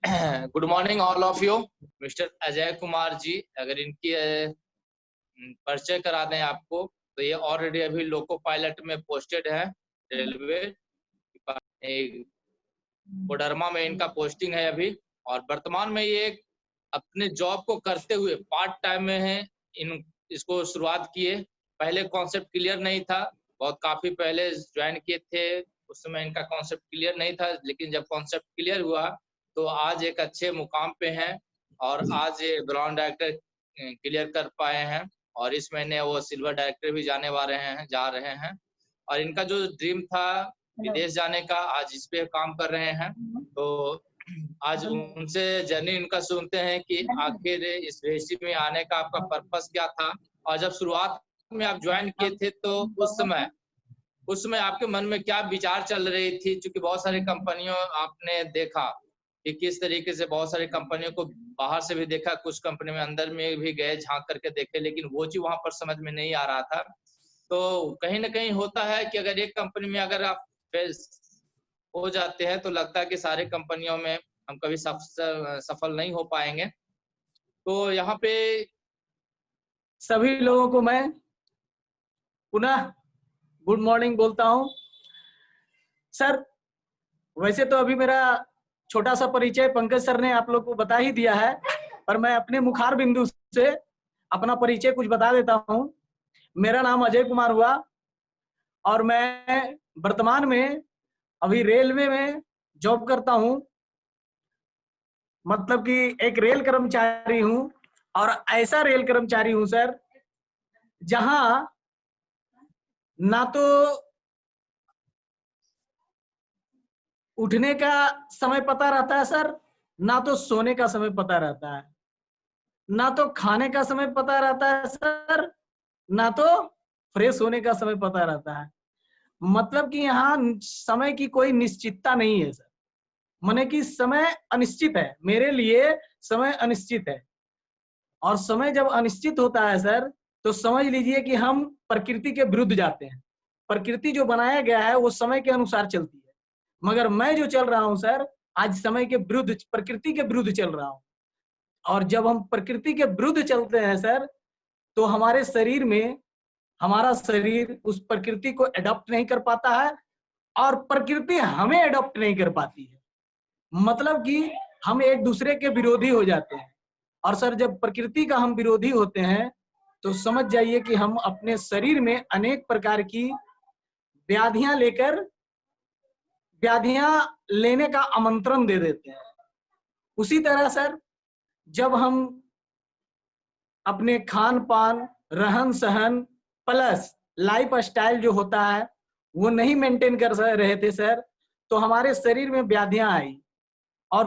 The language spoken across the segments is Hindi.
Good morning all of you. Mister Ajay Kumar ji, अगर इनकी परिचय करा दें आपको, तो ये ऑलरेडी अभी लोको पायलट में पोस्टेड है रेलवे, कोडरमा में इनका पोस्टिंग है अभी। और वर्तमान में ये अपने जॉब को करते हुए पार्ट टाइम में है, इसको शुरुआत किए। पहले कॉन्सेप्ट क्लियर नहीं था, बहुत काफी पहले ज्वाइन किए थे, उस समय इनका कॉन्सेप्ट क्लियर नहीं था, लेकिन जब कॉन्सेप्ट क्लियर हुआ तो आज एक अच्छे मुकाम पे हैं और आज ये ब्राउन डायरेक्टर क्लियर कर पाए हैं और इस महीने वो सिल्वर डायरेक्टर भी जा रहे हैं। और इनका जो ड्रीम था विदेश जाने का, आज इस पे काम कर रहे हैं। तो आज उनसे जर्नी उनका सुनते हैं कि आखिर इस रेसिपी में आने का आपका पर्पस क्या था, और जब शुरुआत में आप ज्वाइन किए थे तो उस समय आपके मन में क्या विचार चल रही थी? क्योंकि बहुत सारी कंपनियों आपने देखा कि किस तरीके से बहुत सारी कंपनियों को बाहर से भी देखा, कुछ कंपनी में अंदर में भी गए, झांक करके देखे, लेकिन वो चीज वहां पर समझ में नहीं आ रहा था। तो कहीं ना कहीं होता है कि अगर एक कंपनी में अगर आप हो जाते हैं तो लगता है कि सारे कंपनियों में हम कभी सफल नहीं हो पाएंगे। तो यहाँ पे सभी लोगों को मैं पुनः गुड मॉर्निंग बोलता हूं। सर, वैसे तो अभी मेरा छोटा सा परिचय पंकज सर ने आप लोग को बता ही दिया है, पर मैं अपने मुखार बिंदु से अपना परिचय कुछ बता देता हूं। मेरा नाम अजय कुमार हुआ और मैं वर्तमान में अभी रेलवे में जॉब करता हूं, मतलब कि एक रेल कर्मचारी हूं। और ऐसा रेल कर्मचारी हूं सर जहां ना तो उठने का समय पता रहता है सर, ना तो सोने का समय पता रहता है, ना तो खाने का समय पता रहता है सर, ना तो फ्रेश होने का समय पता रहता है। मतलब कि यहाँ समय की कोई निश्चितता नहीं है सर, माने कि समय अनिश्चित है। मेरे लिए समय अनिश्चित है, और समय जब अनिश्चित होता है सर तो समझ लीजिए कि हम प्रकृति के विरुद्ध जाते हैं। प्रकृति जो बनाया गया है वो समय के अनुसार चलती है, मगर मैं जो चल रहा हूं सर आज समय के विरुद्ध, प्रकृति के विरुद्ध चल रहा हूं। और जब हम प्रकृति के विरुद्ध चलते हैं सर तो हमारे शरीर में, हमारा शरीर उस प्रकृति को एडॉप्ट नहीं कर पाता है और प्रकृति हमें एडॉप्ट नहीं कर पाती है। मतलब कि हम एक दूसरे के विरोधी हो जाते हैं। और सर जब प्रकृति का हम विरोधी होते हैं तो समझ जाइए कि हम अपने शरीर में अनेक प्रकार की व्याधियां लेने का आमंत्रण दे देते हैं। उसी तरह सर जब हम अपने खान पान, रहन सहन प्लस लाइफ स्टाइल जो होता है वो नहीं मेंटेन कर रहे थे सर, तो हमारे शरीर में व्याधियां आई। और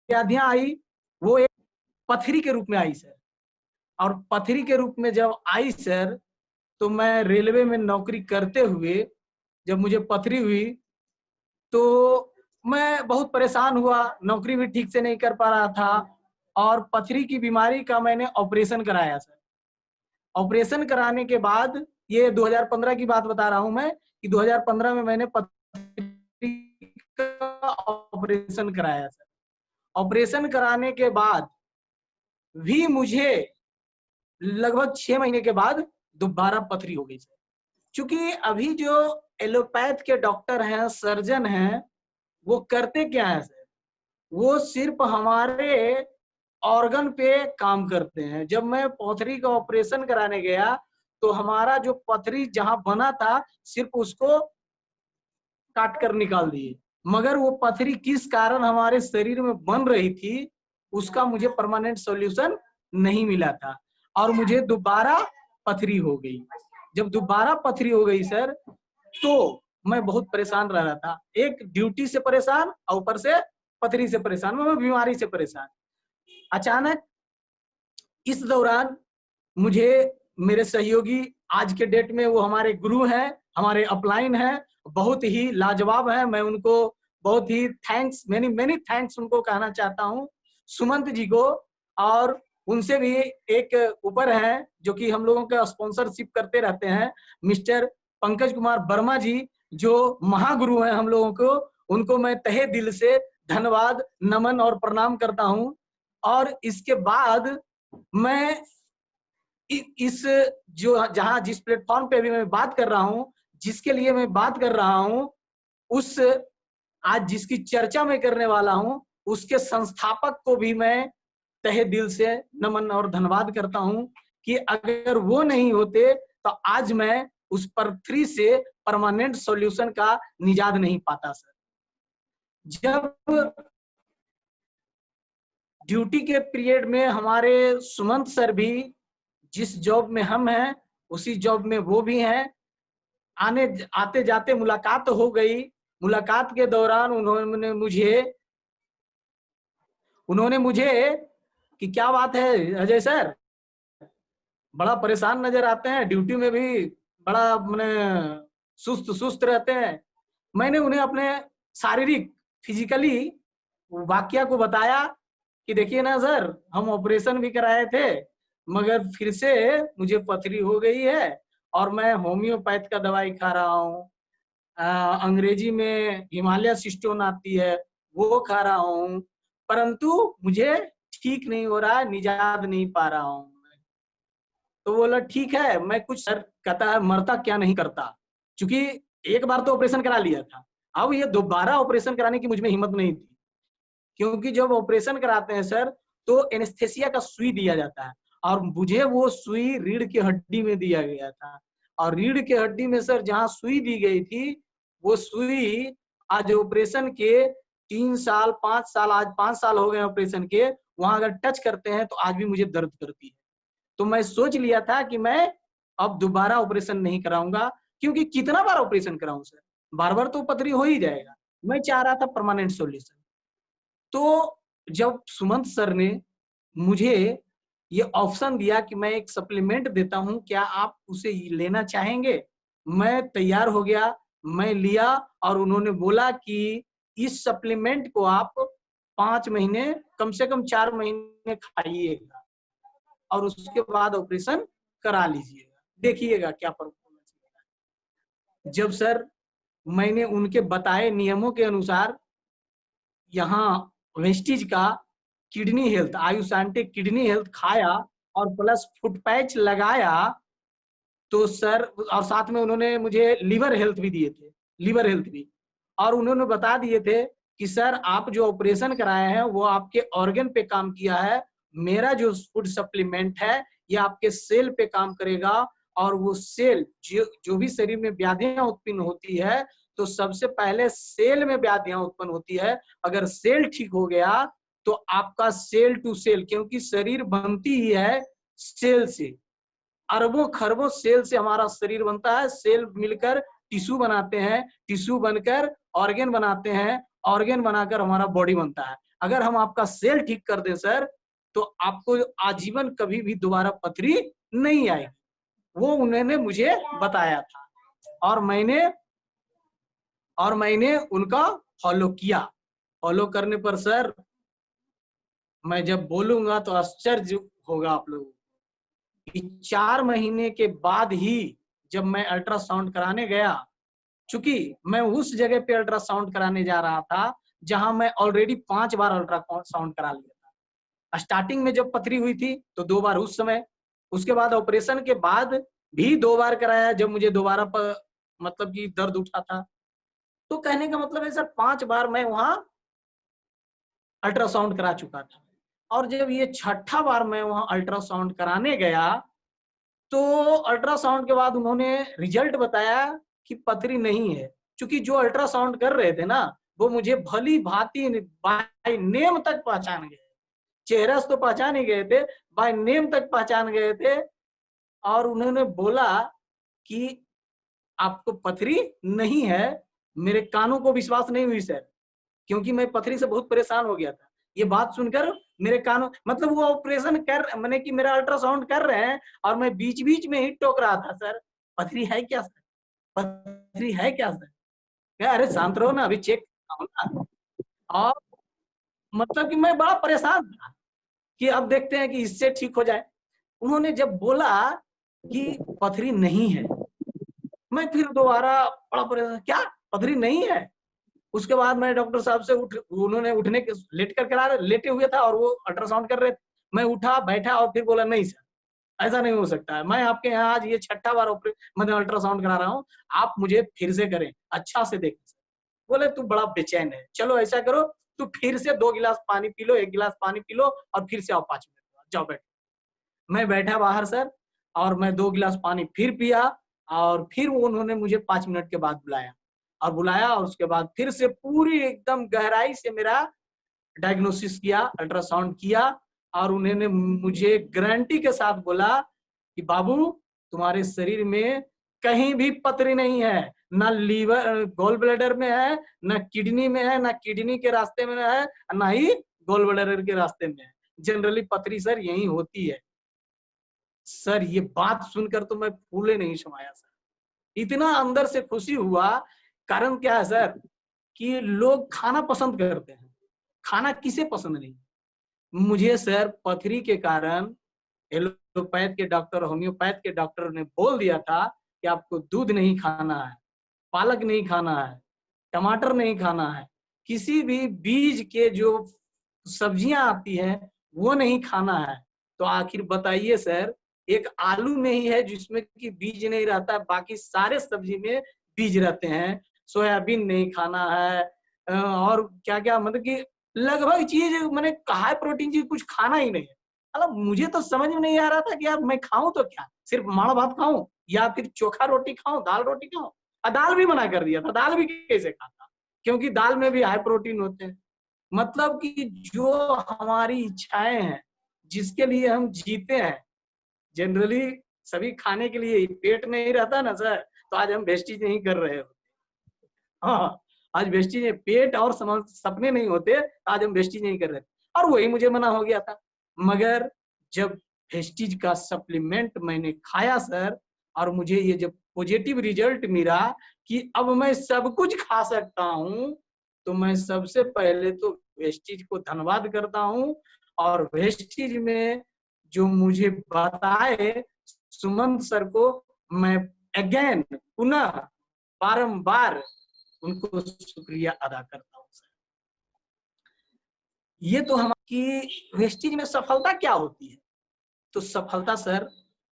व्याधियां आई वो एक पथरी के रूप में आई सर। और पथरी के रूप में जब आई सर तो मैं रेलवे में नौकरी करते हुए जब मुझे पथरी हुई तो मैं बहुत परेशान हुआ, नौकरी भी ठीक से नहीं कर पा रहा था। और पथरी की बीमारी का मैंने ऑपरेशन कराया सर। ऑपरेशन कराने के बाद, ये 2015 की बात बता रहा हूं मैं, कि 2015 में मैंने पथरी का ऑपरेशन कराया सर। ऑपरेशन कराने के बाद भी मुझे लगभग 6 महीने के बाद दोबारा पथरी हो गई सर। क्योंकि अभी जो एलोपैथ के डॉक्टर हैं, सर्जन हैं, वो करते क्या है सर, वो सिर्फ हमारे ऑर्गन पे काम करते हैं। जब मैं पथरी का ऑपरेशन कराने गया तो हमारा जो पथरी जहां बना था सिर्फ उसको काट कर निकाल दिए, मगर वो पथरी किस कारण हमारे शरीर में बन रही थी उसका मुझे परमानेंट सॉल्यूशन नहीं मिला था और मुझे दोबारा पथरी हो गई। जब दोबारा पथरी हो गई सर तो मैं बहुत परेशान रह रहा था, एक ड्यूटी से परेशान और ऊपर से पथरी से परेशान, मैं बीमारी से परेशान। अचानक इस दौरान मुझे मेरे सहयोगी, आज के डेट में वो हमारे गुरु हैं, हमारे अपलाइन हैं, बहुत ही लाजवाब हैं, मैं उनको बहुत ही थैंक्स, मेनी थैंक्स उनको कहना चाहता हूँ, सुमंत जी को। और उनसे भी एक ऊपर है जो कि हम लोगों का स्पॉन्सरशिप करते रहते हैं, मिस्टर पंकज कुमार वर्मा जी, जो महागुरु हैं हम लोगों को, उनको मैं तहे दिल से धन्यवाद, नमन और प्रणाम करता हूं। और इसके बाद मैं इस जो जहां जिस प्लेटफॉर्म पे अभी मैं बात कर रहा हूं, जिसके लिए मैं बात कर रहा हूं, उस आज जिसकी चर्चा मैं करने वाला हूं, उसके संस्थापक को भी मैं तहे दिल से नमन और धन्यवाद करता हूं कि अगर वो नहीं होते तो आज मैं उस पृथ्वी से परमानेंट सॉल्यूशन का निजात नहीं पाता सर। जब ड्यूटी के पीरियड में हमारे सुमंत सर भी जिस जॉब में हम हैं उसी जॉब में वो भी हैं, आते जाते मुलाकात हो गई। मुलाकात के दौरान उन्होंने मुझे कि क्या बात है अजय सर, बड़ा परेशान नजर आते हैं, ड्यूटी में भी बड़ा मैंने सुस्त सुस्त रहते हैं। मैंने उन्हें अपने शारीरिक फिजिकली वाकया को बताया कि देखिए ना सर, हम ऑपरेशन भी कराए थे मगर फिर से मुझे पथरी हो गई है और मैं होम्योपैथ का दवाई खा रहा हूँ, अंग्रेजी में हिमालय सिस्टोन आती है वो खा रहा हूँ, परंतु मुझे ठीक नहीं हो रहा है, निजात नहीं पा रहा हूँ। तो बोला ठीक है, मैं कुछ सर कहता है मरता क्या नहीं करता, क्योंकि एक बार तो ऑपरेशन करा लिया था, अब ये दोबारा ऑपरेशन कराने की मुझमें हिम्मत नहीं थी। क्योंकि जब ऑपरेशन कराते हैं सर तो एनेस्थेसिया का सुई दिया जाता है और मुझे वो सुई रीढ़ की हड्डी में दिया गया था। और रीढ़ की हड्डी में सर जहाँ सुई दी गई थी वो सुई आज ऑपरेशन के 3 साल 5 साल, आज 5 साल हो गए ऑपरेशन के, वहां अगर टच करते हैं तो आज भी मुझे दर्द करती है। तो मैं सोच लिया था कि मैं अब दोबारा ऑपरेशन नहीं कराऊंगा, क्योंकि कितना बार ऑपरेशन कराऊं सर, बार बार तो पथरी हो ही जाएगा। मैं चाह रहा था परमानेंट सॉल्यूशन। तो जब सुमंत सर ने मुझे ये ऑप्शन दिया कि मैं एक सप्लीमेंट देता हूं, क्या आप उसे लेना चाहेंगे, मैं तैयार हो गया, मैं लिया। और उन्होंने बोला कि इस सप्लीमेंट को आप 5 महीने, कम से कम 4 महीने खाइएगा और उसके बाद ऑपरेशन करा लीजिएगा, देखिएगा क्या परफॉर्मेंस है। जब सर मैंने उनके बताए नियमों के अनुसार यहाँ वेस्टिज का किडनी हेल्थ, आयुषांटिक किडनी हेल्थ खाया और प्लस फुट पैच लगाया, तो सर और साथ में उन्होंने मुझे लीवर हेल्थ भी दिए थे, लीवर हेल्थ भी। और उन्होंने बता दिए थे कि सर आप जो ऑपरेशन कराए हैं वो आपके ऑर्गन पे काम किया है, मेरा जो फूड सप्लीमेंट है ये आपके सेल पे काम करेगा। और वो सेल जो भी शरीर में व्याधियां उत्पन्न होती है तो सबसे पहले सेल में व्याधियां उत्पन्न होती है, अगर सेल ठीक हो गया तो आपका सेल टू सेल, क्योंकि शरीर बनती ही है सेल से, अरबों खरबों सेल से हमारा शरीर बनता है, सेल मिलकर टिश्यू बनाते हैं, टिश्यू बनकर ऑर्गन बनाते हैं, ऑर्गन बनाकर हमारा बॉडी बनता है। अगर हम आपका सेल ठीक कर दें सर तो आपको आजीवन कभी भी दोबारा पथरी नहीं आएगी, वो उन्होंने मुझे बताया था। और मैंने उनका फॉलो किया। फॉलो करने पर सर मैं जब बोलूंगा तो आश्चर्य होगा आप लोगों को। 4 महीने के बाद ही जब मैं अल्ट्रासाउंड कराने गया, चूंकि मैं उस जगह पे अल्ट्रासाउंड कराने जा रहा था जहां मैं ऑलरेडी 5 बार अल्ट्रासाउंड करा लिया था। स्टार्टिंग में जब पथरी हुई थी तो 2 बार उस समय, उसके बाद ऑपरेशन के बाद भी 2 बार कराया जब मुझे दोबारा मतलब कि दर्द उठा था। तो कहने का मतलब है सर 5 बार मैं वहां अल्ट्रासाउंड करा चुका था। और जब ये 6ठा बार मैं वहां अल्ट्रासाउंड कराने गया तो अल्ट्रासाउंड के बाद उन्होंने रिजल्ट बताया कि पथरी नहीं है। क्योंकि जो अल्ट्रासाउंड कर रहे थे ना वो मुझे भली भांति बाय नेम तक पहचान गए, चेहरा से तो पहचान ही गए थे, बाय नेम तक पहचान गए थे। और उन्होंने बोला कि आपको पथरी नहीं है। मेरे कानों को विश्वास नहीं हुई सर, क्योंकि मैं पथरी से बहुत परेशान हो गया था। ये बात सुनकर मेरे कानों, मतलब वो ऑपरेशन कर मैंने कि मेरा अल्ट्रासाउंड कर रहे हैं और मैं बीच बीच में ही टोक रहा था, सर पथरी है क्या सर, पथरी है क्या सर, क्या अरे शांत रहो ना, अभी चेक ना। और मतलब कि मैं बड़ा परेशान था कि अब देखते हैं कि इससे ठीक हो जाए। उन्होंने जब बोला कि पथरी नहीं है, मैं फिर दोबारा बड़ा परेशान, क्या पथरी नहीं है, उसके बाद मैं डॉक्टर साहब से उन्होंने उठने के लेटे हुए था और वो अल्ट्रासाउंड कर रहे थे। मैं उठा, बैठा और फिर बोला, नहीं सर ऐसा नहीं हो सकता है, मैं आपके यहाँ आज ये 6ठा बार मतलब अल्ट्रासाउंड करा रहा हूँ, आप मुझे फिर से करें, अच्छा से देखें। बोले तू बड़ा बेचैन है, चलो ऐसा करो, तू फिर से 2 गिलास पानी पी लो, 1 गिलास पानी पी लो और फिर से आओ 5 मिनट बाद, जाओ बैठो। मैं बैठा बाहर सर और मैं 2 गिलास पानी फिर पिया और फिर उन्होंने मुझे 5 मिनट के बाद बुलाया और उसके बाद फिर से पूरी एकदम गहराई से मेरा डायग्नोसिस किया, अल्ट्रासाउंड किया और उन्होंने मुझे गारंटी के साथ बोला कि बाबू तुम्हारे शरीर में कहीं भी पथरी नहीं है, ना लीवर गॉल ब्लैडर में है, ना किडनी में है, ना किडनी के रास्ते में है, ना ही गॉल ब्लैडर के रास्ते में है। जनरली पथरी सर यही होती है। सर ये बात सुनकर तो मैं फूले नहीं समाया सर, इतना अंदर से खुशी हुआ। कारण क्या है सर कि लोग खाना पसंद करते हैं, खाना किसे पसंद नहीं। मुझे सर पथरी के कारण एलोपैथ के डॉक्टर, होम्योपैथ के डॉक्टर ने बोल दिया था कि आपको दूध नहीं खाना है, पालक नहीं खाना है, टमाटर नहीं खाना है, किसी भी बीज के जो सब्जियां आती है वो नहीं खाना है। तो आखिर बताइए सर, एक आलू में ही है जिसमें कि बीज नहीं रहता, बाकी सारे सब्जी में बीज रहते हैं। सोयाबीन नहीं खाना है और क्या क्या मतलब कि लगभग चीज मैंने हाई प्रोटीन चीज कुछ खाना ही नहीं है। मतलब मुझे तो समझ में नहीं आ रहा था कि यार मैं खाऊं तो क्या, सिर्फ माड़ भात खाऊं या फिर चोखा रोटी खाऊं, दाल रोटी खाऊं। दाल भी मना कर दिया था, दाल भी कैसे खाता, क्योंकि दाल में भी हाई प्रोटीन होते हैं। मतलब कि जो हमारी इच्छाएं हैं, जिसके लिए हम जीते हैं, जनरली सभी खाने के लिए पेट नहीं रहता ना सर, तो आज हम वेस्टेज नहीं कर रहे हो। हाँ, आज वेस्टेज पेट और सपने नहीं होते, आज हम वेस्टेज नहीं कर रहे। और वही मुझे मना हो गया था। मगर जब वेस्टेज का सप्लीमेंट मैंने खाया सर और मुझे ये जब पॉजिटिव रिजल्ट मिला कि अब मैं सब कुछ खा सकता हूँ, तो मैं सबसे पहले तो वेस्टेज को धन्यवाद करता हूँ। और वेस्टेज में जो मुझे बताए सुमंत सर को मैं अगेन पुनः बारंबार उनको शुक्रिया अदा करता हूँ सर। ये तो हमारी वेस्टेज में सफलता क्या होती है, तो सफलता सर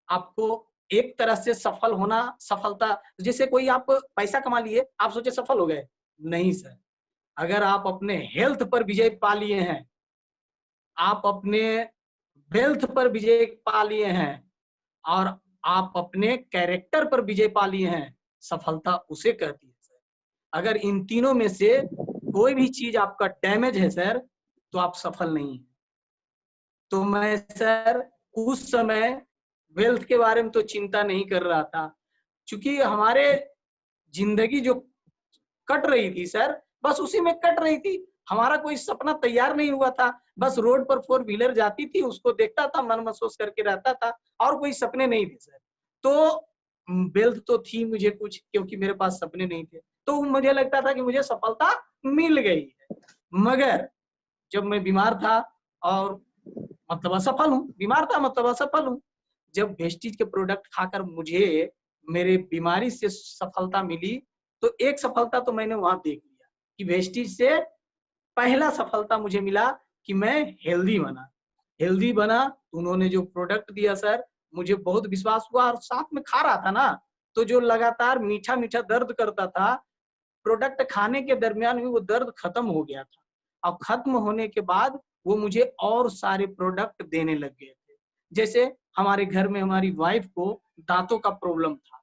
आपको एक तरह से सफल होना, सफलता जैसे कोई आप पैसा कमा लिए, आप सोचे सफल हो गए, नहीं सर। अगर आप अपने हेल्थ पर विजय पा लिए हैं, आप अपने वेल्थ पर विजय पा लिए हैं और आप अपने कैरेक्टर पर विजय पा लिए हैं, सफलता उसे कहती है सर। अगर इन तीनों में से कोई भी चीज आपका डैमेज है सर, तो आप सफल नहीं है। तो मैं सर उस समय वेल्थ के बारे में तो चिंता नहीं कर रहा था, क्योंकि हमारे जिंदगी जो कट रही थी सर, बस उसी में कट रही थी। हमारा कोई सपना तैयार नहीं हुआ था, बस रोड पर 4 व्हीलर जाती थी, उसको देखता था, मन महसूस करके रहता था, और कोई सपने नहीं थे सर। तो वेल्थ तो थी मुझे कुछ, क्योंकि मेरे पास सपने नहीं थे, तो मुझे लगता था कि मुझे सफलता मिल गई है। मगर जब मैं बीमार था और मतलब असफल हूँ, बीमार था मतलब असफल हूँ, जब वेस्टीज के प्रोडक्ट खाकर मुझे मेरे बीमारी से सफलता मिली, तो एक सफलता तो मैंने वहां देख लिया कि वेस्टीज से पहला सफलता मुझे मिला कि मैं हेल्दी बना। उन्होंने जो प्रोडक्ट दिया सर, मुझे बहुत विश्वास हुआ और साथ में खा रहा था ना, तो जो लगातार मीठा मीठा दर्द करता था, प्रोडक्ट खाने के दरमियान भी वो दर्द खत्म हो गया था। अब खत्म होने के बाद वो मुझे और सारे प्रोडक्ट देने लग गए थे। जैसे हमारे घर में हमारी वाइफ को दांतों का प्रॉब्लम था,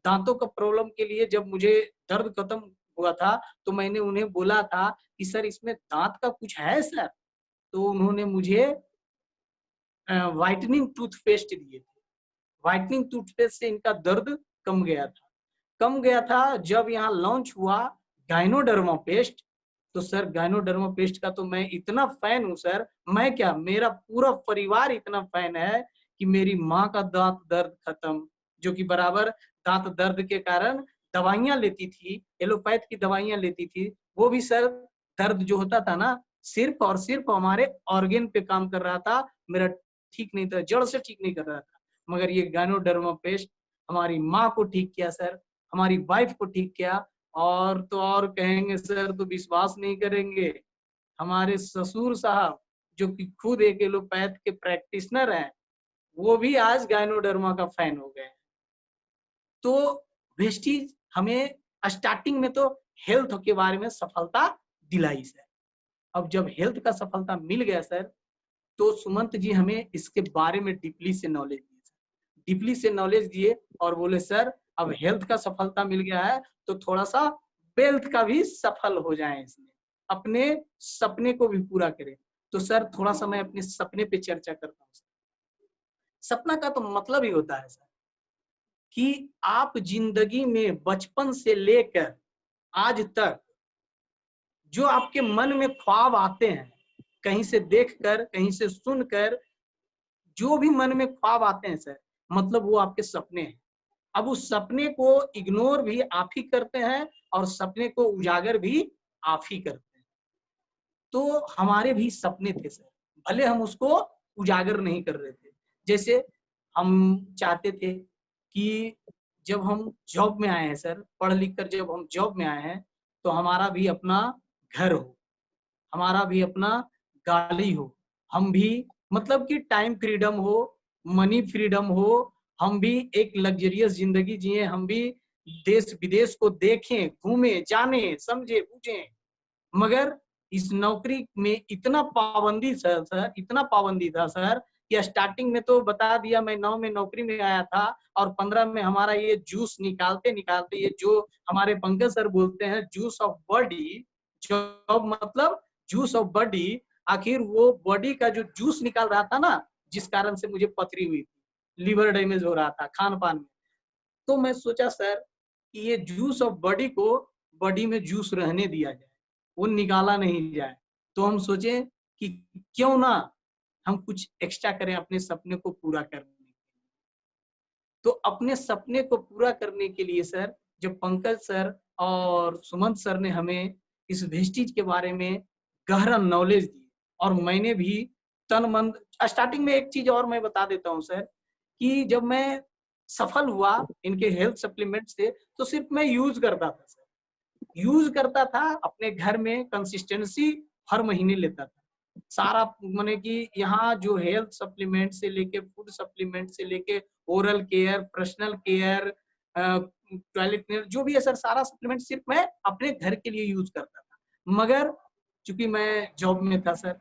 दांतों का प्रॉब्लम के लिए जब मुझे दर्द खत्म हुआ था, तो मैंने उन्हें बोला था कि सर इसमें दांत का कुछ है सर, तो उन्होंने मुझे व्हाइटनिंग टूथपेस्ट दिए थे। व्हाइटनिंग टूथपेस्ट से इनका दर्द कम गया था। जब यहाँ लॉन्च हुआ गाइनोडर्मा पेस्ट, तो सर गाइनोडर्मा पेस्ट का तो मैं इतना फैन हूँ सर, मैं क्या मेरा पूरा परिवार इतना फैन है कि मेरी माँ का दांत दर्द खत्म, जो कि बराबर दांत दर्द के कारण दवाइयां लेती थी, एलोपैथ की दवाइयां लेती थी, वो भी सर दर्द जो होता था ना, सिर्फ और सिर्फ हमारे ऑर्गेन पे काम कर रहा था, मेरा ठीक नहीं था, जड़ से ठीक नहीं कर रहा था। मगर ये गाइनोडर्मा पेस्ट हमारी माँ को ठीक किया सर, हमारी वाइफ को ठीक किया, और तो और कहेंगे सर तो विश्वास नहीं करेंगे, हमारे ससुर साहब जो कि खुद एक एलोपैथ के प्रैक्टिशनर हैं, वो भी आज गायनोडर्मा का फैन हो गए। तो वेस्टीज हमें स्टार्टिंग में तो हेल्थ के बारे में सफलता दिलाई सर। अब जब हेल्थ का सफलता मिल गया सर, तो सुमंत जी हमें इसके बारे में डीपली से नॉलेज दिए, डीपली से नॉलेज दिए और बोले सर अब हेल्थ का सफलता मिल गया है तो थोड़ा सा वेल्थ का भी सफल हो जाए, इसमें अपने सपने को भी पूरा करें। तो सर थोड़ा सा मैं अपने सपने पे चर्चा करता हूँ। सपना का तो मतलब ही होता है सर कि आप जिंदगी में बचपन से लेकर आज तक जो आपके मन में ख्वाब आते हैं, कहीं से देखकर कहीं से सुनकर जो भी मन में ख्वाब आते हैं सर, मतलब वो आपके सपने हैं। अब उस सपने को इग्नोर भी आप ही करते हैं और सपने को उजागर भी आप ही करते हैं। तो हमारे भी सपने थे सर, भले हम उसको उजागर नहीं कर रहे थे। जैसे हम चाहते थे कि जब हम जॉब में आए हैं सर, पढ़ लिख कर जब हम जॉब में आए हैं तो हमारा भी अपना घर हो, हमारा भी अपना गाड़ी हो, हम भी मतलब कि टाइम फ्रीडम हो, मनी फ्रीडम हो, हम भी एक लग्जरियस जिंदगी जिए, हम भी देश विदेश को देखें, घूमें, जाने, समझे, बूझें। मगर इस नौकरी में इतना पाबंदी सर, इतना पाबंदी था सर कि स्टार्टिंग में तो बता दिया, मैं 9 में नौकरी में आया था और 15 में हमारा ये जूस निकालते निकालते, ये जो हमारे पंकज सर बोलते हैं जूस ऑफ बॉडी, जॉब मतलब जूस ऑफ बॉडी, आखिर वो बॉडी का जो जूस निकाल रहा था ना, जिस कारण से मुझे पथरी हुई थी, लिवर डैमेज हो रहा था खान पान में। तो मैं सोचा सर कि ये जूस ऑफ बॉडी को बॉडी में जूस रहने दिया जाए, वो निकाला नहीं जाए। तो हम सोचे कि क्यों ना हम कुछ एक्स्ट्रा करें अपने सपने को पूरा करने के लिए। तो अपने सपने को पूरा करने के लिए सर, जब पंकज सर और सुमंत सर ने हमें इस वेस्टीज के बारे में गहरा नॉलेज दी और मैंने भी तन मन, स्टार्टिंग में एक चीज और मैं बता देता हूँ सर कि जब मैं सफल हुआ इनके हेल्थ सप्लीमेंट से, तो सिर्फ मैं यूज करता था सर, यूज करता था अपने घर में, कंसिस्टेंसी हर महीने लेता था सारा, माने कि यहाँ जो हेल्थ सप्लीमेंट से लेके, फूड सप्लीमेंट से लेके, oral care, personal care, toilet care, जो भी है सर सारा सप्लीमेंट सिर्फ मैं अपने घर के लिए यूज करता था। मगर चूंकि मैं जॉब में था सर,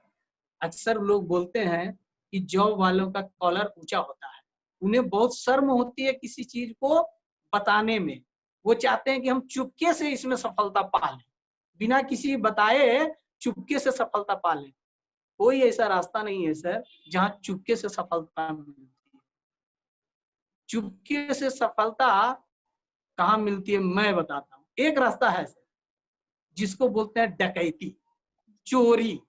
अक्सर लोग बोलते हैं कि जॉब वालों का कॉलर ऊंचा होता है, उन्हें बहुत शर्म होती है किसी चीज को बताने में, वो चाहते हैं कि हम चुपके से इसमें सफलता पा लें, बिना किसी बताए चुपके से सफलता पा लें। कोई ऐसा रास्ता नहीं है सर जहां चुपके से सफलता मिलती है। चुपके से सफलता कहाँ मिलती है मैं बताता हूँ। एक रास्ता है सर जिसको बोलते हैं डकैती, चोरी।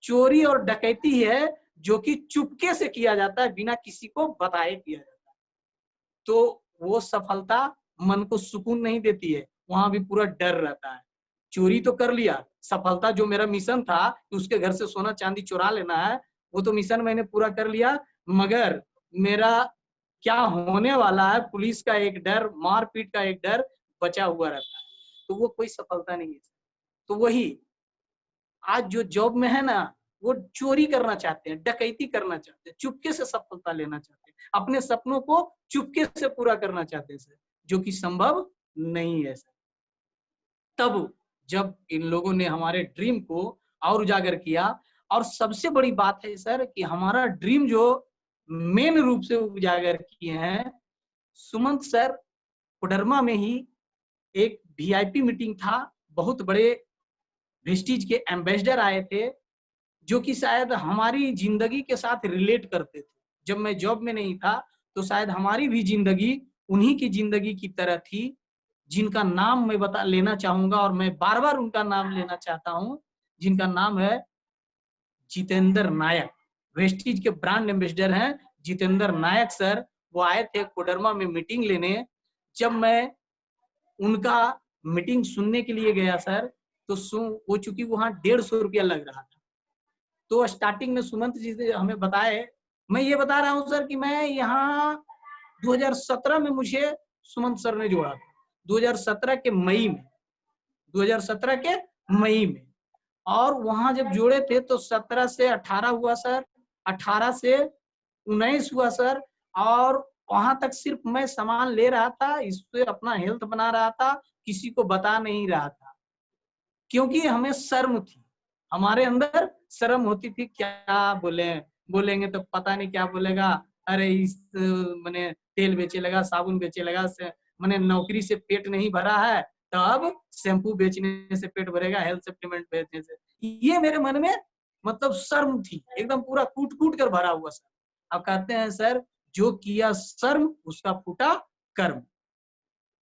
चोरी और डकैती है जो कि चुपके से किया जाता है, बिना किसी को बताए किया जाता है। तो वो सफलता मन को सुकून नहीं देती है, वहां भी पूरा डर रहता है। चोरी तो कर लिया, सफलता जो मेरा मिशन था कि उसके घर से सोना चांदी चुरा लेना है, वो तो मिशन मैंने पूरा कर लिया, मगर मेरा क्या होने वाला है, पुलिस का एक डर, मारपीट का एक डर बचा हुआ रहता है। तो वो कोई सफलता नहीं है। तो वही आज जो जॉब में है ना, वो चोरी करना चाहते हैं, डकैती करना चाहते हैं, चुपके से सफलता लेना चाहते हैं, अपने सपनों को चुपके से पूरा करना चाहते हैं सर, जो कि संभव नहीं है सर। तब जब इन लोगों ने हमारे ड्रीम को और उजागर किया, और सबसे बड़ी बात है सर कि हमारा ड्रीम जो मेन रूप से उजागर किए हैं सुमंत सर, कोडरमा में ही एक वीआईपी मीटिंग था, बहुत बड़े वेस्टीज के एम्बेसडर आए थे जो कि शायद हमारी जिंदगी के साथ रिलेट करते थे। जब मैं जॉब में नहीं था तो शायद हमारी भी जिंदगी उन्हीं की जिंदगी की तरह थी, जिनका नाम मैं बता लेना चाहूंगा और मैं बार बार उनका नाम लेना चाहता हूं, जिनका नाम है जितेंद्र नायक। वेस्टीज के ब्रांड एम्बेसडर हैं जितेंद्र नायक सर। वो आए थे कोडरमा में मीटिंग लेने। जब मैं उनका मीटिंग सुनने के लिए गया सर, तो वो चूंकि वहां 150 रुपया लग रहा था, तो स्टार्टिंग में सुमंत जी से हमें बताए, मैं ये बता रहा हूँ सर कि मैं यहाँ 2017 में मुझे सुमंत सर ने जोड़ा था, 2017 के मई में 2017 के मई में। और वहां जब जोड़े थे तो 17 से 18 हुआ सर, 18 से 19 हुआ सर। और वहां तक सिर्फ मैं सामान ले रहा था, इससे अपना हेल्थ बना रहा था, किसी को बता नहीं रहा था, क्योंकि हमें शर्म थी, हमारे अंदर शर्म होती थी। क्या बोलेंगे तो पता नहीं क्या बोलेगा, अरे इस मैंने तेल बेचे लगा, साबुन बेचे लगा, मैंने नौकरी से पेट नहीं भरा है तो अब शैम्पू बेचने से पेट भरेगा, हेल्थ सप्लीमेंट बेचने से। ये मेरे मन में मतलब शर्म थी, एकदम पूरा कूट कूट कर भरा हुआ सर। अब कहते हैं सर, जो किया शर्म उसका फूटा कर्म।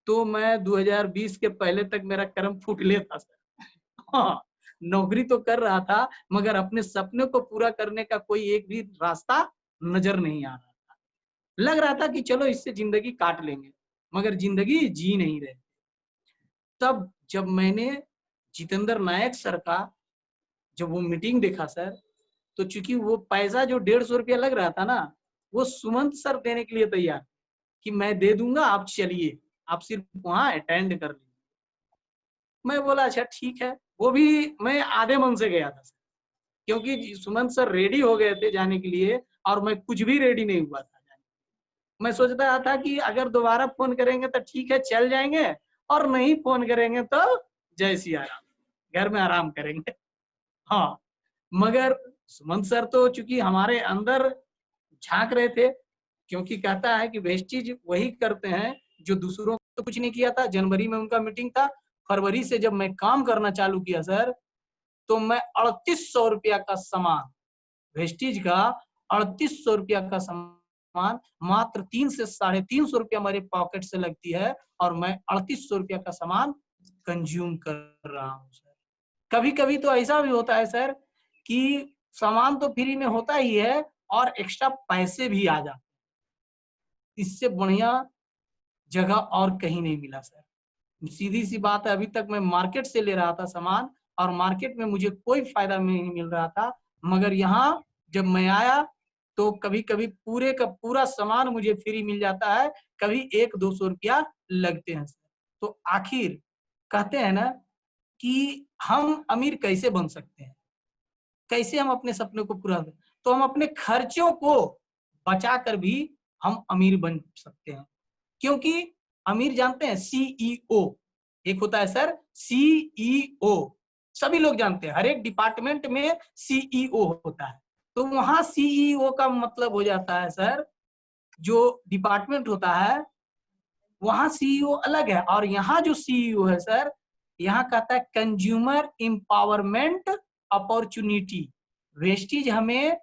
तो मैं 2020 के पहले तक मेरा कर्म फूट लेता सर। हाँ, नौकरी तो कर रहा था मगर अपने सपने को पूरा करने का कोई एक भी रास्ता नजर नहीं आ रहा था। लग रहा था कि चलो इससे जिंदगी काट लेंगे, मगर जिंदगी जी नहीं रहे। तब जब मैंने जितेंद्र नायक सर का जब वो मीटिंग देखा सर, तो चूंकि वो पैसा जो 150 रुपया लग रहा था ना, वो सुमंत सर देने के लिए तैयार कि मैं दे दूंगा, आप चलिए, आप सिर्फ वहां अटेंड कर लीजिए। मैं बोला अच्छा ठीक है। वो भी मैं आधे मन से गया था सर, क्योंकि सुमंत सर रेडी हो गए थे जाने के लिए और मैं कुछ भी रेडी नहीं हुआ था। मैं सोच रहा था कि अगर दोबारा फोन करेंगे तो ठीक है चल जाएंगे, और नहीं फोन करेंगे तो जय सिया राम, घर में आराम करेंगे। हाँ, मगर सुमंत सर तो चूंकि हमारे अंदर झांक रहे थे, क्योंकि कहता है कि वेस्टीज वही करते हैं जो दूसरों को तो कुछ नहीं किया था। जनवरी में उनका मीटिंग था, फरवरी से जब मैं काम करना चालू किया सर, तो मैं 3800 रुपया का सामान, वेस्टीज का 3800 रुपया का सामान मात्र 3 से 350 रुपया मेरे पॉकेट से लगती है, और मैं 3800 रुपया का सामान कंज्यूम कर रहा हूँ सर। कभी कभी तो ऐसा भी होता है सर कि सामान तो फ्री में होता ही है और एक्स्ट्रा पैसे भी आ जाते, इससे बढ़िया जगह और कहीं नहीं मिला सर। सीधी सी बात है, अभी तक मैं मार्केट से ले रहा था सामान और मार्केट में मुझे कोई फायदा नहीं मिल रहा था, मगर यहाँ जब मैं आया तो कभी कभी पूरे का पूरा सामान मुझे फ्री मिल जाता है, कभी 100-200 रुपया लगते हैं सर। तो आखिर कहते हैं ना कि हम अमीर कैसे बन सकते हैं, कैसे हम अपने सपने को पूरा करें, तो हम अपने खर्चों को बचा कर भी हम अमीर बन सकते हैं। क्योंकि अमीर जानते हैं सीईओ, एक होता है सर सीईओ, सभी लोग जानते हैं, हर एक डिपार्टमेंट में सीईओ होता है। तो वहां सीईओ का मतलब हो जाता है सर, जो डिपार्टमेंट होता है वहां सीईओ अलग है, और यहाँ जो सीईओ है सर, यहाँ कहता है कंज्यूमर एम्पावरमेंट अपॉर्चुनिटी। वेस्टीज हमें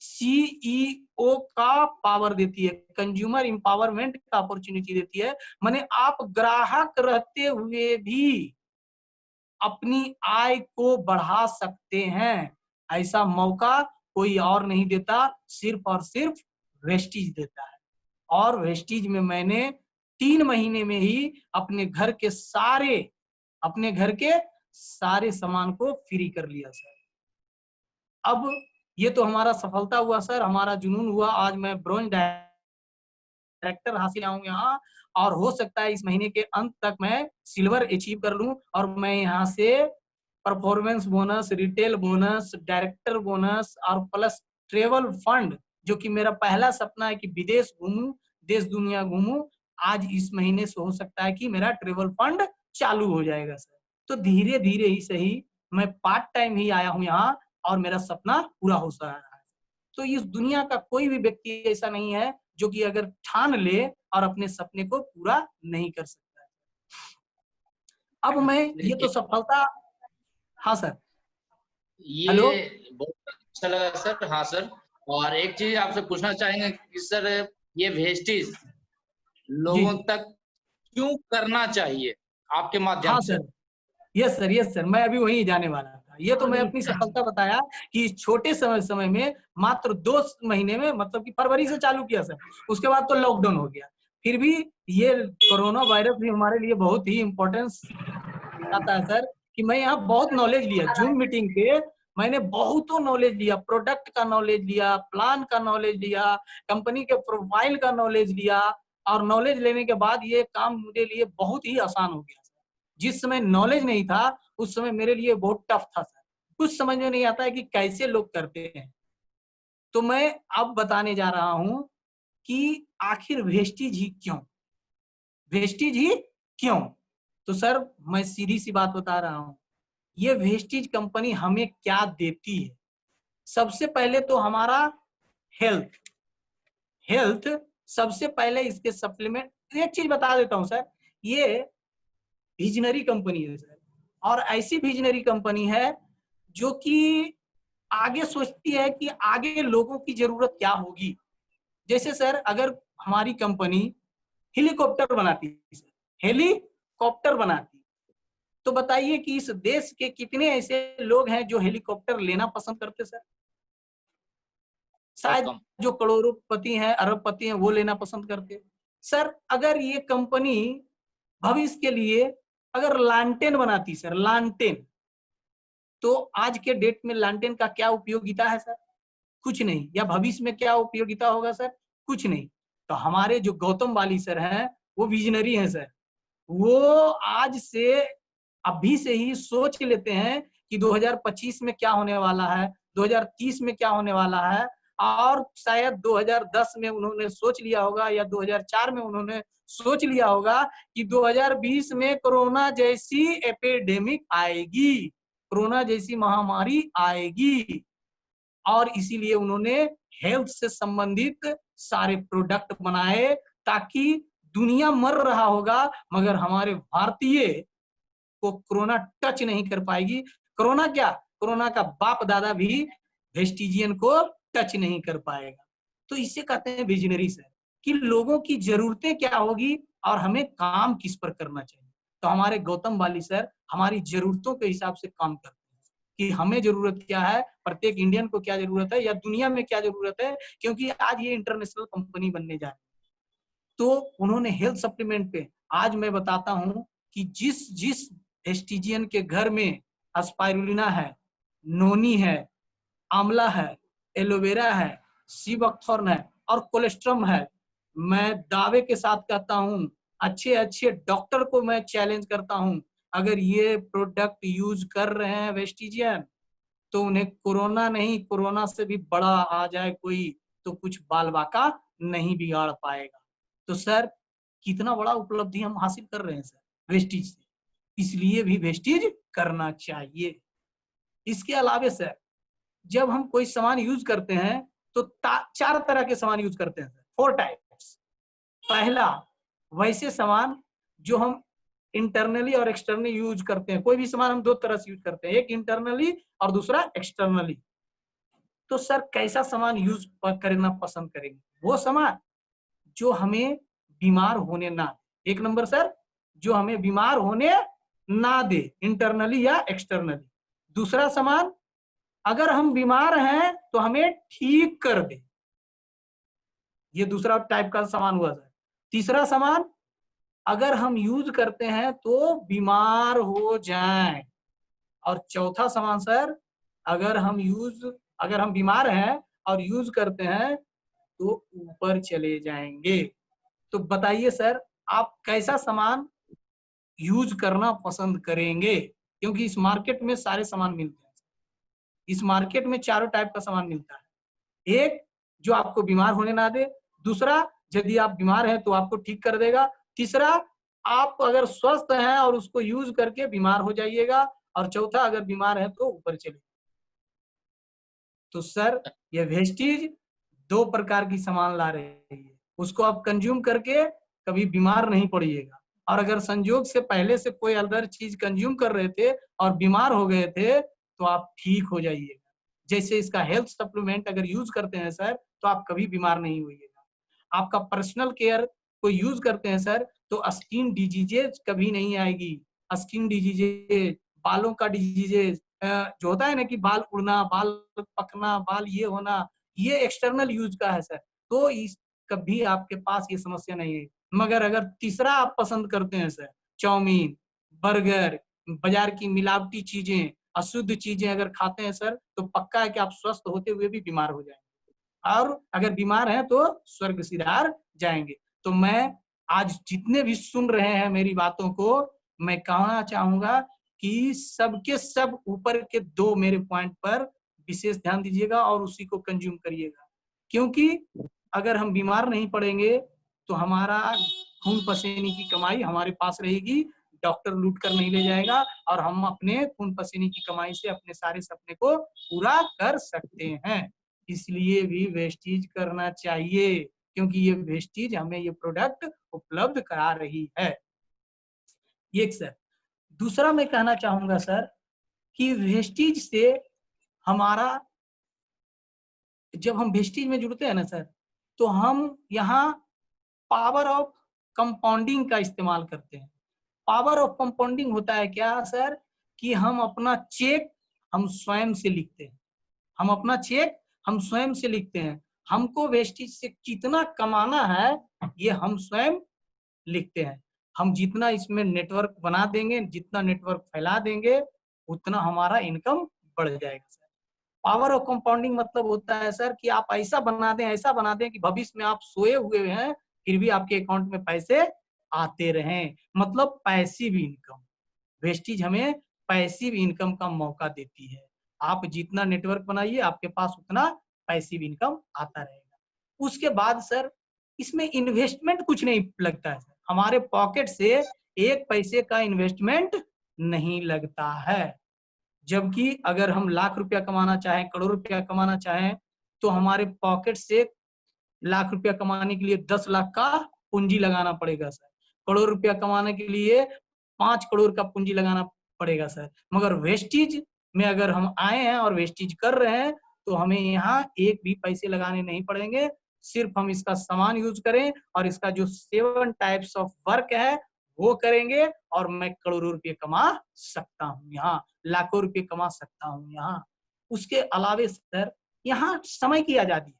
सीईओ का पावर देती है, कंज्यूमर एम्पावरमेंट का अपॉर्चुनिटी देती है। माने आप ग्राहक रहते हुए भी अपनी आय को बढ़ा सकते हैं, ऐसा मौका कोई और नहीं देता, सिर्फ और सिर्फ वेस्टीज देता है। और वेस्टीज में मैंने 3 महीने में ही अपने घर के सारे सामान को फ्री कर लिया सर। अब ये तो हमारा सफलता हुआ सर, हमारा जुनून हुआ। आज मैं ब्रोंज डायरेक्टर हासिल आऊं यहाँ, और हो सकता है इस महीने के अंत तक मैं सिल्वर अचीव कर लूं, और मैं यहाँ से performance bonus, retail bonus, director bonus और प्लस ट्रेवल फंड, जो कि मेरा पहला सपना है कि विदेश घूमूं, देश दुनिया घूमूं, आज इस महीने से हो सकता है कि मेरा ट्रेवल फंड चालू हो जाएगा सर। तो धीरे धीरे ही सही, मैं पार्ट टाइम ही आया हूँ यहाँ और मेरा सपना पूरा हो रहा है। तो इस दुनिया का कोई भी व्यक्ति ऐसा नहीं है जो कि अगर ठान ले और अपने सपने को पूरा नहीं कर सकता है। अब मैं ये तो सफलता, हाँ सर, हेलो, ये बहुत अच्छा लगा सर। हाँ सर, और एक चीज आपसे पूछना चाहेंगे कि सर ये वेस्टीज लोगों जी तक क्यों करना चाहिए आपके माध्यम हाँ से? सर, यस सर, मैं अभी वहीं जाने वाला था। ये तो मैं अपनी सफलता बताया कि इस छोटे समय में मात्र 2 महीने में, मतलब कि फरवरी से चालू किया सर, उसके बाद तो लॉकडाउन हो गया। फिर भी ये कोरोना वायरस भी हमारे लिए बहुत ही इम्पोर्टेंस आता है सर, कि मैं यहाँ बहुत नॉलेज लिया जूम मीटिंग पे। मैंने बहुतों नॉलेज लिया, प्रोडक्ट का नॉलेज लिया, प्लान का नॉलेज लिया, कंपनी के प्रोफाइल का नॉलेज लिया, और नॉलेज लेने के बाद ये काम मेरे लिए बहुत ही आसान हो गया। जिस समय नॉलेज नहीं था उस समय मेरे लिए बहुत टफ था सर। कुछ समझ में नहीं आता है कि कैसे लोग करते हैं। तो मैं अब बताने जा रहा हूं कि आखिर वेस्टीज ही क्यों, वेस्टीज ही क्यों। तो सर मैं सीधी सी बात बता रहा हूं, ये वेस्टीज कंपनी हमें क्या देती है। सबसे पहले तो हमारा हेल्थ, हेल्थ सबसे पहले इसके सप्लीमेंट। एक चीज बता देता हूं सर, ये विजनरी कंपनी है सर, और ऐसी विजनरी कंपनी है जो कि आगे सोचती है कि आगे लोगों की जरूरत क्या होगी। जैसे सर अगर हमारी कंपनी हेलीकॉप्टर बनाती है, हेलीकॉप्टर बनाती, तो बताइए कि इस देश के कितने ऐसे लोग हैं जो हेलीकॉप्टर लेना पसंद करते सर। बहुत शायद कम। जो करोड़पति हैं, अरबपति हैं, वो लेना पसंद करते। सर अगर ये कंपनी भविष्य के लिए अगर लालटेन बनाती सर, लालटेन, तो आज के डेट में लालटेन का क्या उपयोगिता है सर? कुछ नहीं। या भविष्य में क्या उपयोगिता होगा सर? कुछ नहीं। तो हमारे जो गौतम वाली सर हैं वो विजनरी हैं सर। वो आज से अभी से ही सोच लेते हैं कि 2025 में क्या होने वाला है, 2030 में क्या होने वाला है। और शायद 2010 में उन्होंने सोच लिया होगा या 2004 में उन्होंने सोच लिया होगा कि 2020 में कोरोना जैसी एपिडेमिक आएगी, कोरोना जैसी महामारी आएगी, और इसीलिए उन्होंने हेल्थ से संबंधित सारे प्रोडक्ट बनाए ताकि दुनिया मर रहा होगा मगर हमारे भारतीय को कोरोना टच नहीं कर पाएगी। कोरोना क्या, कोरोना का बाप दादा भी वेस्टिजियन को टच नहीं कर पाएगा। तो इसे कहते हैं विजनरी सर, कि लोगों की जरूरतें क्या होगी और हमें काम किस पर करना चाहिए। तो हमारे गौतम वाली सर हमारी जरूरतों के हिसाब से काम करते हैं कि हमें जरूरत क्या है, प्रत्येक इंडियन को क्या जरूरत है, या दुनिया में क्या जरूरत है, क्योंकि आज ये इंटरनेशनल कंपनी बनने जा रही है। तो उन्होंने हेल्थ सप्लीमेंट पे, आज मैं बताता हूं कि जिस जिस वेस्टिजियन के घर में स्पाइरुलिना है, नोनी है, आंवला है, एलोवेरा है, सी बकथॉर्न है और कोलेस्ट्रम है, मैं दावे के साथ कहता हूं, अच्छे अच्छे डॉक्टर को मैं चैलेंज करता हूं, अगर ये प्रोडक्ट यूज कर रहे हैं वेस्टिजियन, तो उन्हें कोरोना नहीं, कोरोना से भी बड़ा आ जाए कोई तो कुछ बाल बाका नहीं बिगाड़ पाएगा। तो सर कितना बड़ा उपलब्धि हम हासिल कर रहे हैं सर वेस्टिज से, इसलिए भी वेस्टिज करना चाहिए। इसके अलावे सर जब हम कोई सामान यूज करते हैं तो 4 तरह के सामान यूज करते हैं सर, 4 टाइप्स। पहला, वैसे सामान जो हम इंटरनली और एक्सटर्नली यूज करते हैं। कोई भी सामान हम 2 तरह से यूज करते हैं, एक इंटरनली और दूसरा एक्सटर्नली। तो सर कैसा सामान यूज करना पसंद करेंगे? वो सामान जो हमें बीमार होने ना दे। एक नंबर सर, जो हमें बीमार होने ना दे, इंटरनली या एक्सटर्नली। दूसरा सामान, अगर हम बीमार हैं तो हमें ठीक कर दे, ये दूसरा टाइप का सामान हुआ सर। तीसरा सामान, अगर हम यूज करते हैं तो बीमार हो जाएं। और चौथा सामान सर, अगर हम बीमार हैं और यूज करते हैं तो ऊपर चले जाएंगे। तो बताइए सर, आप कैसा सामान यूज करना पसंद करेंगे? क्योंकि इस मार्केट में सारे सामान मिलते हैं। इस मार्केट में चारों टाइप का सामान मिलता है। एक, जो आपको बीमार होने ना दे। दूसरा, यदि आप बीमार हैं तो आपको ठीक कर देगा। तीसरा, आप अगर स्वस्थ हैं और उसको यूज करके बीमार हो जाइएगा। और चौथा, अगर बीमार है तो ऊपर चले। तो सर ये वेस्टीज 2 प्रकार की सामान ला रही है, उसको आप कंज्यूम करके कभी बीमार नहीं पड़िएगा। और अगर संजोग से पहले से कोई अदर चीज कंज्यूम कर रहे थे और बीमार हो गए थे तो आप ठीक हो जाइएगा। जैसे इसका हेल्थ सप्लीमेंट अगर यूज करते हैं सर तो आप कभी बीमार नहीं होइएगा। आपका पर्सनल केयर को यूज करते हैं सर तो स्किन डिजीजेज कभी नहीं आएगी। स्किन डिजीजेज, बालों का डिजीजेज, जो होता है ना कि बाल उड़ना, बाल पकना, बाल ये होना, ये एक्सटर्नल यूज का है सर। तो इस कभी आपके पास ये समस्या नहीं है। मगर अगर तीसरा आप पसंद करते हैं सर, चाउमीन, बर्गर, बाजार की मिलावटी चीजें, अशुद्ध चीजें अगर खाते हैं सर, तो पक्का है कि आप स्वस्थ होते हुए भी बीमार हो जाएंगे, और अगर बीमार हैं तो स्वर्ग सिधार जाएंगे। तो मैं आज जितने भी सुन रहे हैं मेरी बातों को, मैं कहना चाहूंगा कि सबके सब ऊपर के 2 मेरे पॉइंट पर विशेष ध्यान दीजिएगा और उसी को कंज्यूम करिएगा, क्योंकि अगर हम बीमार नहीं पड़ेंगे तो हमारा खून पसीने की कमाई हमारे पास रहेगी, डॉक्टर लूट कर नहीं ले जाएगा और हम अपने खून पसीने की कमाई से अपने सारे सपने को पूरा कर सकते हैं। इसलिए भी वेस्टेज करना चाहिए, क्योंकि ये वेस्टेज हमें ये प्रोडक्ट उपलब्ध करा रही है। एक सर, दूसरा मैं कहना चाहूंगा सर कि वेस्टेज से हमारा, जब हम वेस्टेज में जुड़ते हैं ना सर, तो हम यहाँ पावर ऑफ कंपाउंडिंग का इस्तेमाल करते हैं। पावर ऑफ कंपाउंडिंग होता है क्या सर, कि हम अपना चेक हम स्वयं से लिखते हैं, हम अपना चेक हम स्वयं से लिखते हैं। हमको वेस्टेज से कितना कमाना है ये हम स्वयं लिखते हैं। हम जितना इसमें नेटवर्क बना देंगे, जितना नेटवर्क फैला देंगे, उतना हमारा इनकम बढ़ जाएगा सर। पावर ऑफ कंपाउंडिंग मतलब होता है सर कि आप ऐसा बना दें कि भविष्य में आप सोए हुए हैं फिर भी आपके अकाउंट में पैसे आते रहें, मतलब पैसिव इनकम। वेस्टेज हमें पैसिव इनकम का मौका देती है। आप जितना नेटवर्क बनाइए आपके पास उतना पैसिव इनकम आता रहेगा। उसके बाद सर इसमें इन्वेस्टमेंट कुछ नहीं लगता है, हमारे पॉकेट से 1 पैसे का इन्वेस्टमेंट नहीं लगता है। जबकि अगर हम लाख रुपया कमाना चाहें, करोड़ रुपया कमाना चाहें, तो हमारे पॉकेट से लाख रुपया कमाने के लिए 10 लाख का पूंजी लगाना पड़ेगा सर। करोड़ रुपया कमाने के लिए 5 करोड़ का पूंजी लगाना पड़ेगा सर। मगर वेस्टेज में अगर हम आए हैं और वेस्टेज कर रहे हैं तो हमें यहाँ 1 भी पैसे लगाने नहीं पड़ेंगे। सिर्फ हम इसका सामान यूज करें और इसका जो 7 टाइप्स ऑफ वर्क है वो करेंगे और मैं करोड़ों रुपये कमा सकता हूँ, यहाँ लाखों रुपये कमा सकता हूँ यहाँ। उसके अलावे सर यहाँ समय की आजादी है,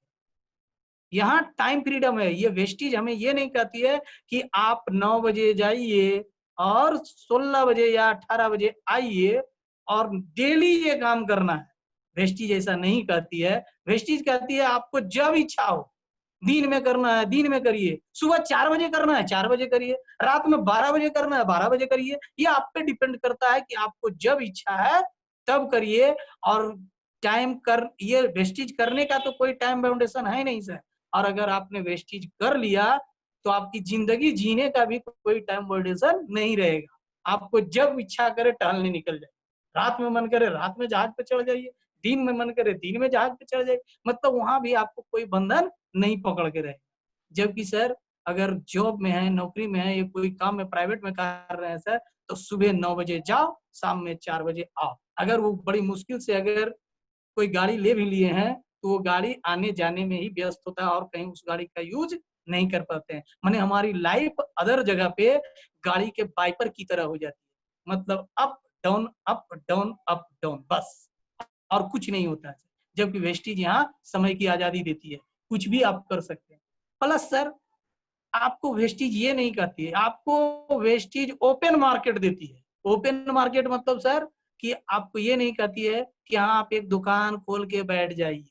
यहाँ टाइम फ्रीडम है। ये वेस्टेज हमें ये नहीं कहती है कि आप 9 बजे जाइए और 16 बजे या 18 बजे आइए और डेली ये काम करना है। वेस्टेज ऐसा नहीं कहती है। वेस्टेज कहती है आपको जब इच्छा हो दिन में करना है दिन में करिए, सुबह 4 बजे करना है 4 बजे करिए, रात में 12 बजे करना है 12 बजे करिए। ये आप पे डिपेंड करता है कि आपको जब इच्छा है तब करिए। और टाइम कर, ये वेस्टेज करने का तो कोई टाइम बाउंडेशन है नहीं सर। और अगर आपने वेस्टेज कर लिया तो आपकी जिंदगी जीने का भी कोई टाइम बाउंडेशन नहीं रहेगा। आपको जब इच्छा करे टहलने निकल जाए, रात में मन करे रात में जहाज पे चढ़ जाइए, दिन में मन करे दिन में जहाज पे चढ़ जाइए, मतलब वहां भी आपको कोई बंधन नहीं पकड़ के रहे। जबकि सर अगर जॉब में है, नौकरी में है, या कोई काम में प्राइवेट में कर रहे हैं सर, तो सुबह 9 बजे जाओ शाम में 4 बजे आओ। अगर वो बड़ी मुश्किल से अगर कोई गाड़ी ले भी लिए हैं तो वो गाड़ी आने जाने में ही व्यस्त होता है और कहीं उस गाड़ी का यूज नहीं कर पाते हैं। माने हमारी लाइफ अदर जगह पे गाड़ी के वाइपर की तरह हो जाती है, मतलब up down up down up down, बस और कुछ नहीं होता है। जबकि वेस्टेज यहाँ समय की आजादी देती है, कुछ भी आप कर सकते हैं। प्लस सर आपको वेस्टेज ये नहीं कहती है, आपको वेस्टेज ओपन मार्केट देती है। ओपन मार्केट मतलब सर कि आपको ये नहीं कहती है कि हाँ आप एक दुकान खोल के बैठ जाइए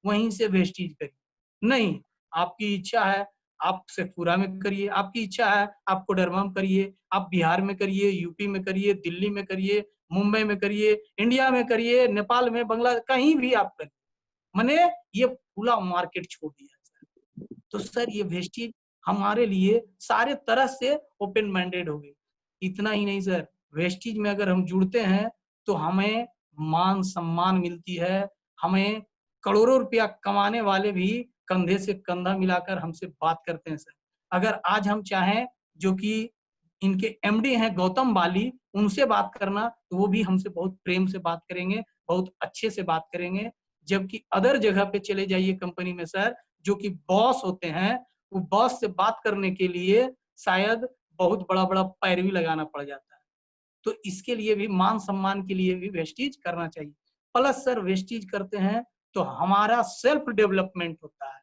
वहीं से वेस्टेज करिए, नहीं। आपकी इच्छा है आप शेखपुरा में करिए, आपकी इच्छा है आप कोडरमा में करिए, आप बिहार में करिए, यूपी में करिए, दिल्ली में करिए, मुंबई में करिए, इंडिया में करिए, नेपाल में, बांग्लादेश, कहीं भी आप करिए। मैंने ये खुला मार्केट छोड़ दिया सर। तो सर ये वेस्टेज हमारे लिए सारे तरह से ओपन माइंडेड हो गई। इतना ही नहीं सर, वेस्टेज में अगर हम जुड़ते हैं तो हमें मान सम्मान मिलती है। हमें करोड़ों रुपया कमाने वाले भी कंधे से कंधा मिलाकर हमसे बात करते हैं सर। अगर आज हम चाहें, जो कि इनके एमडी हैं गौतम बाली, उनसे बात करना तो वो भी हमसे बहुत प्रेम से बात करेंगे, बहुत अच्छे से बात करेंगे। जबकि अदर जगह पे चले जाइए कंपनी में सर, जो कि बॉस होते हैं, वो बॉस से बात करने के लिए शायद बहुत बड़ा बड़ा पैरवी लगाना पड़ जाता है। तो इसके लिए भी मान सम्मान के लिए भी वेस्टेज करना चाहिए। प्लस सर वेस्टेज करते हैं तो हमारा सेल्फ डेवलपमेंट होता है,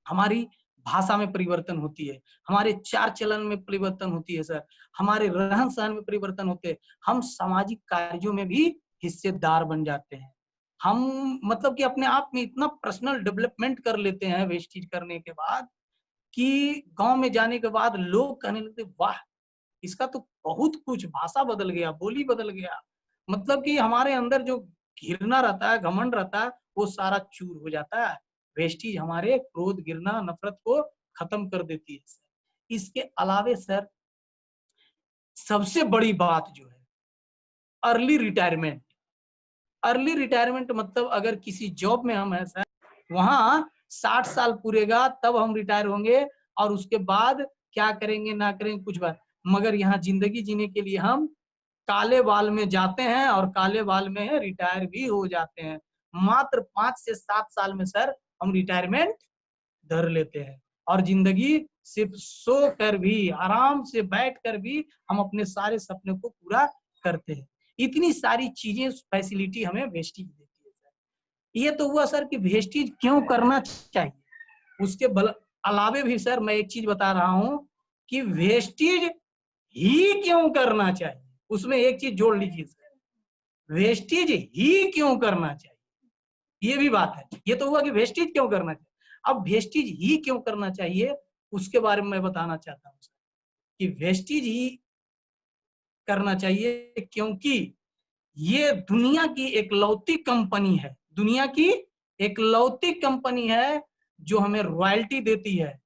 हमारी भाषा में परिवर्तन होती है, हमारे चाल चलन में परिवर्तन होती है सर, हमारे रहन सहन में परिवर्तन होते हैं, हम सामाजिक कार्यों में भी हिस्सेदार बन जाते हैं। हम मतलब कि अपने आप में इतना पर्सनल डेवलपमेंट कर लेते हैं वेस्टेज करने के बाद कि गांव में जाने के बाद लोग कहने लगते वाह इसका तो बहुत कुछ, भाषा बदल गया, बोली बदल गया, मतलब कि हमारे अंदर जो घृणा रहता है, घमंड रहता है, वो सारा चूर हो जाता है। वेस्टीज हमारे क्रोध, घृणा, नफरत को खत्म कर देती है सर। इसके अलावे सर सबसे बड़ी बात जो है अर्ली रिटायरमेंट। अर्ली रिटायरमेंट मतलब अगर किसी जॉब में हम हैं सर, वहां 60 साल पूरेगा तब हम रिटायर होंगे, और उसके बाद क्या करेंगे ना करेंगे कुछ बात, मगर यहाँ जिंदगी जीने के लिए हम काले बाल में जाते हैं और काले बाल में रिटायर भी हो जाते हैं। मात्र 5 से 7 साल में सर हम रिटायरमेंट धर लेते हैं, और जिंदगी सिर्फ सो कर भी, आराम से बैठ कर भी हम अपने सारे सपने को पूरा करते हैं। इतनी सारी चीजें, फैसिलिटी हमें वेस्टीज देती है सर। ये तो हुआ सर कि वेस्टीज क्यों करना चाहिए। उसके अलावे भी सर मैं एक चीज बता रहा हूं कि वेस्टीज ही क्यों करना चाहिए, उसमें एक चीज जोड़ लीजिए सर, वेस्टीज ही क्यों करना चाहिए, ये भी बात है। ये तो हुआ कि वेस्टीज क्यों करना चाहिए, अब वेस्टीज ही क्यों करना चाहिए उसके बारे में मैं बताना चाहता हूँ कि वेस्टीज ही करना चाहिए क्योंकि ये दुनिया की एकलौती कंपनी है, दुनिया की एकलौती कंपनी है जो हमें रॉयल्टी देती है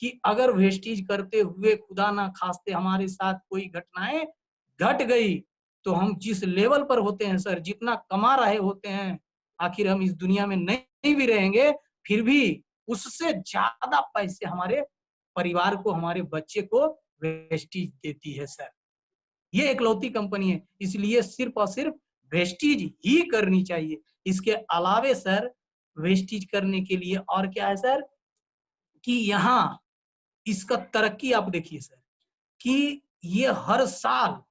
कि अगर वेस्टीज करते हुए खुदा ना खास्ते हमारे साथ कोई घटनाएं घट गई, तो हम जिस लेवल पर होते हैं सर, जितना कमा रहे होते हैं, आखिर हम इस दुनिया में नहीं भी रहेंगे, फिर भी उससे ज्यादा पैसे हमारे परिवार को, हमारे बच्चे को वेस्टीज देती है सर। ये एकलौती कंपनी है, इसलिए सिर्फ और सिर्फ वेस्टीज ही करनी चाहिए। इसके अलावे सर वेस्टीज करने के लिए और क्या है सर कि यहाँ इसका तरक्की आप देखिए सर कि ये हर साल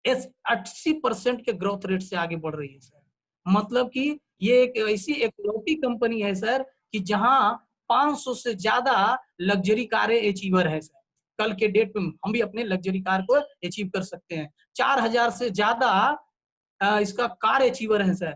80% के ग्रोथ रेट से आगे बढ़ रही है सर। मतलब कि ये एक ऐसी एकलौती कंपनी है सर कि जहां 500 से ज्यादा लग्जरी कारें अचीवर है सर। कल के डेट में हम भी अपने लग्जरी कार को अचीव कर सकते हैं। 4000 से ज्यादा इसका कार अचीवर है सर।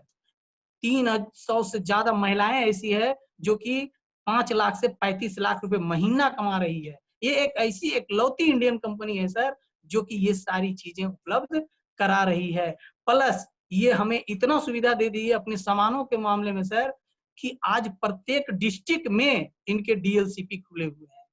300 से ज्यादा महिलाएं ऐसी है जो कि 5 लाख से 35 लाख रुपए महीना कमा रही है। ये एक ऐसी एकलौती इंडियन कंपनी है सर जो कि ये सारी चीजें उपलब्ध करा रही है। प्लस ये हमें इतना सुविधा दे दी है अपने सामानों के मामले में सर कि आज प्रत्येक डिस्ट्रिक्ट में इनके डीएलसीपी खुले हुए हैं,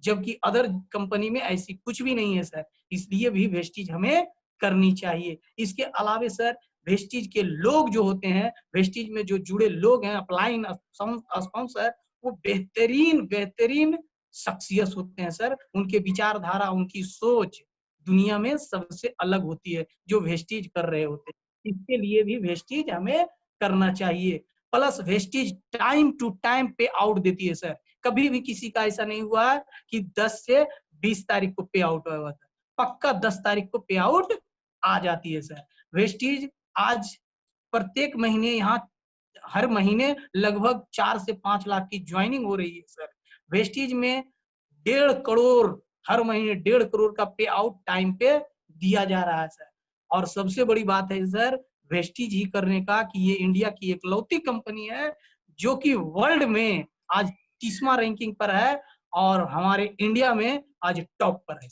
जबकि अदर कंपनी में ऐसी कुछ भी नहीं है सर। इसलिए भी वेस्टीज हमें करनी चाहिए। इसके अलावे सर वेस्टीज के लोग जो होते हैं, वेस्टीज में जो जुड़े लोग हैं, अपलाइन स्पॉन्सर, वो बेहतरीन बेहतरीन शख्सियत होते हैं सर। उनके विचारधारा, उनकी सोच दुनिया में सबसे अलग होती है जो वेस्टीज कर रहे होते हैं। इसके लिए भी वेस्टीज हमें करना चाहिए। प्लस वेस्टीज time to time payout देती है सर। कभी भी किसी का ऐसा नहीं हुआ कि 10 से 20 तारीख को पे आउट हुआ था, पक्का 10 तारीख को पे आउट आ जाती है सर। वेस्टीज आज प्रत्येक महीने यहाँ हर महीने लगभग 4 से 5 लाख की ज्वाइनिंग हो रही है सर। वेस्टीज में 1.5 करोड़, हर महीने 1.5 करोड़ का पे आउट टाइम पे दिया जा रहा है सर। और सबसे बड़ी बात है सर वेस्टीज ही करने का कि ये इंडिया की एकलौती कंपनी है जो कि वर्ल्ड में आज 30वां रैंकिंग पर है और हमारे इंडिया में आज टॉप पर है।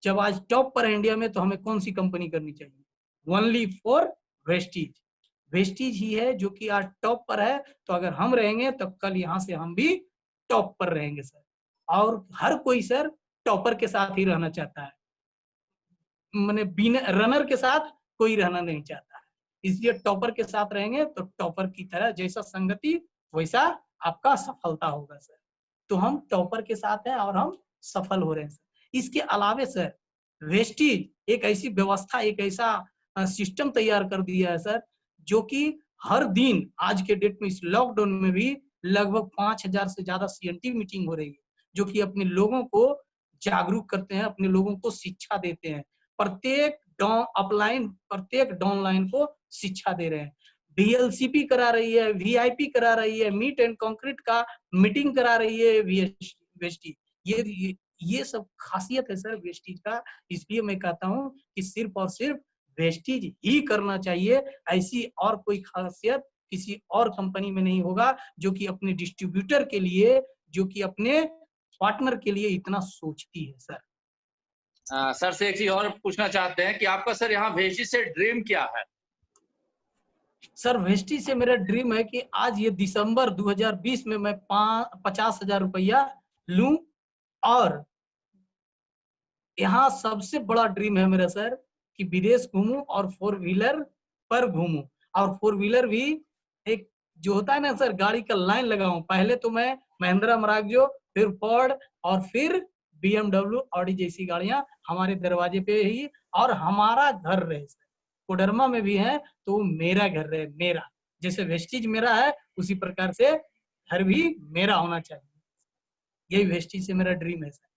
जब आज टॉप पर है इंडिया में, तो हमें कौन सी कंपनी करनी चाहिए? Only for Vestige. वेस्टीज ही है जो कि आज टॉप पर है, तो अगर हम रहेंगे तो कल यहाँ से हम भी टॉप पर रहेंगे सर। और हर कोई सर टॉपर के साथ ही रहना चाहता है, मैंने बिना रनर के साथ कोई रहना नहीं चाहता है। इसलिए टॉपर के साथ रहेंगे तो टॉपर की तरह जैसा संगति वैसा आपका सफलता होगा सर। तो हम टॉपर के साथ हैं और हम सफल हो रहे हैं सर। इसके अलावे सर वेस्टीज एक ऐसी व्यवस्था, एक ऐसा सिस्टम तैयार कर दिया है सर जो कि हर दिन आज के डेट में इस लॉकडाउन में भी लगभग 5000 से ज्यादा सीएनटी मीटिंग हो रही है जो कि अपने लोगों को जागरूक करते हैं, अपने लोगों को शिक्षा देते हैं। प्रत्येक अपलाइन, प्रत्येक डाउनलाइन को शिक्षा दे रहे हैं। डीएलसीपी करा रही है, वीआईपी करा रही है, मीट एंड कंक्रीट का मीटिंग करा रही है वेस्टीज। ये सब खासियत है सर वेस्टीज का। इसलिए मैं कहता हूँ कि सिर्फ और सिर्फ वेस्टीज ही करना चाहिए। ऐसी और कोई खासियत किसी और कंपनी में नहीं होगा जो कि अपने डिस्ट्रीब्यूटर के लिए, जो कि अपने पार्टनर के लिए इतना सोचती है सर। सर से एक चीज और पूछना चाहते हैं कि आपका सर यहाँ वेस्टिज से ड्रीम क्या है? सर वेस्टिज से मेरा ड्रीम है कि आज ये दिसंबर 2020 में मैं 50,000 रुपया लूं, और यहाँ सबसे बड़ा ड्रीम है मेरा सर कि विदेश घूमूं और 4 व्हीलर पर घूमूं, और 4 व्हीलर भी एक जो होता है ना सर, गाड़ी का लाइन लगाऊं। पहले तो मैं महिंद्रा मरागजो, फिर फोर्ड, और फिर BMW, ऑडी जैसी गाड़ियां हमारे दरवाजे पे ही, और हमारा घर रहे सर। कोडरमा में भी है तो वो मेरा घर रहे, मेरा जैसे वेस्टिज मेरा है उसी प्रकार से घर भी मेरा होना चाहिए। यही वेस्टिज से मेरा ड्रीम है सर।